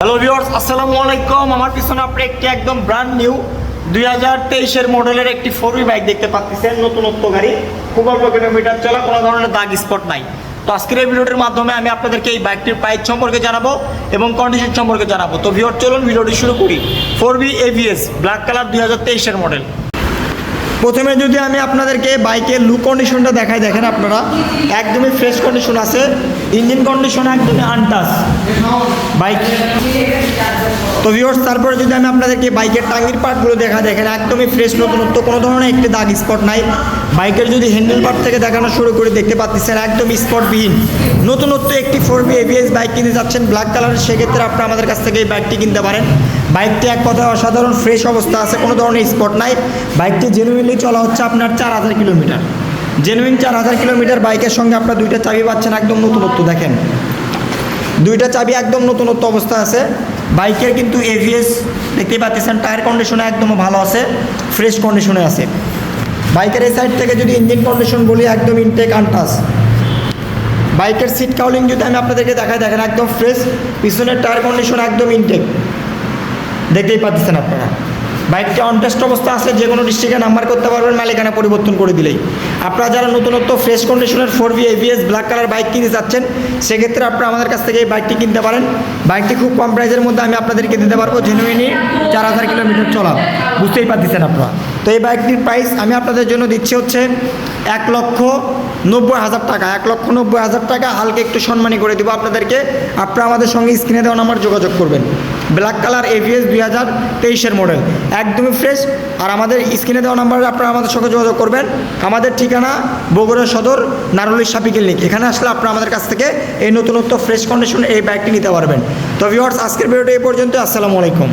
Hello viewers, আসসালামু আলাইকুম। আমার পিছনে আপনি একটি একদম ব্র্যান্ড নিউ 2023-এর মডেলের একটি 4V বাইক দেখতে পাচ্ছেন। নতুনত্ব গাড়ি, খুব অল্প কিলোমিটার চলা, কোনো ধরনের দাগ স্পট নাই। তো আজকের এই ভিডিওটির মাধ্যমে আমি আপনাদেরকে এই বাইকটির প্রাইস সম্পর্কে জানাবো এবং কন্ডিশন সম্পর্কে জানাবো। তো ভিউয়ার, চলুন ভিডিওটি শুরু করি। 4V ABS ব্ল্যাক কালার 2023-এর মডেল। প্রথমে যদি আমি আপনাদেরকে বাইকের লুক কন্ডিশনটা দেখাই, দেখেন আপনারা একদমই ফ্রেশ কন্ডিশন আছে। ইঞ্জিন কন্ডিশন একদমই আনটাচ বাইক। তো ভিউয়ার্স, তারপরে যদি আমি আপনাদেরকে বাইকের টাঙ্গির পার্টগুলো দেখেন একদমই ফ্রেশ, নতুনত্ব, কোনো ধরনের একটি দাগ স্পট নাই। বাইকের যদি হ্যান্ডেল পার্ট থেকে দেখানো শুরু করে দেখতে পাচ্ছেন একদম স্পটবিহীন নতুনত্ব একটি 4V ABS বাইক কিনতে যাচ্ছেন ব্ল্যাক কালারের, সেক্ষেত্রে আপনারা আমাদের কাছ থেকে এই বাইকটি কিনতে পারেন। বাইকটি এক কথায় অসাধারণ ফ্রেশ অবস্থা আছে, কোনো ধরনের স্পট নাই। বাইকটি জেনুইনলি চলা হচ্ছে আপনার 4000 কিলোমিটার, জেনুইন 4000 কিলোমিটার। বাইকের সঙ্গে আপনার দুইটা চাবি পাচ্ছেন একদম নতুনত্ব, দেখেন দুইটা চাবি একদম নতুনত্ব অবস্থা আছে। বাইকের কিন্তু ABS দেখতে পাচ্ছেন, টায়ার কন্ডিশনে একদম ভালো আছে, ফ্রেশ কন্ডিশনে আছে। বাইকের এই সাইড থেকে যদি ইঞ্জিন কন্ডিশন বলি, একদম ইনটেক আনটাচ। বাইকের সিট কাউলিং যদি আমি আপনাদেরকে দেখাই, দেখেন একদম ফ্রেশ, পিছনের টায়ার কন্ডিশন একদম ইনটেক, দেখতেই পাচ্ছেন আপনারা। বাইকটি অনটেস্ট অবস্থা আছে, যে কোনো ডিস্ট্রিক্টে নাম্বার করতে পারবেন মালিকানা পরিবর্তন করে দিলেই। আপনারা যারা নতুনত্ব ফ্রেশ কন্ডিশনের 4V ABS black colour bike কিনতে যাচ্ছেন, সেক্ষেত্রে আপনারা আমাদের কাছ থেকে এই বাইকটি কিনতে পারেন। বাইকটি খুব কম প্রাইসের মধ্যে আমি আপনাদেরকে দিতে পারবো, জেনুইনলি 4000 কিলোমিটার চলা, বুঝতেই পারতেছেন আপনারা। তো এই বাইকটির প্রাইস আমি আপনাদের জন্য দিচ্ছি হচ্ছে 1,90,000 টাকা, 1,90,000 টাকা। হালকা একটু সম্মানী করে দেবো আপনাদেরকে। আপনারা আমাদের সঙ্গে স্ক্রিনে দেওয়া নাম্বার যোগাযোগ করবেন। ব্ল্যাক কালার ABS 2023-এর মডেল, একদমই ফ্রেশ। আর আমাদের স্ক্রিনে দেওয়া নাম্বারে আপনারা আমাদের সঙ্গে যোগাযোগ করবেন। আমাদের ঠিকানা বগুড়া সদর, নারুলি শাপি ক্লিনিক। এখানে আসলে আপনারা আমাদের কাছ থেকে এই নতুনত্ব ফ্রেশ কন্ডিশন এই বাইকটি নিতে পারবেন। তো ভিউয়ার্স, আজকের ভিডিওটা এই পর্যন্ত। আসসালামু আলাইকুম।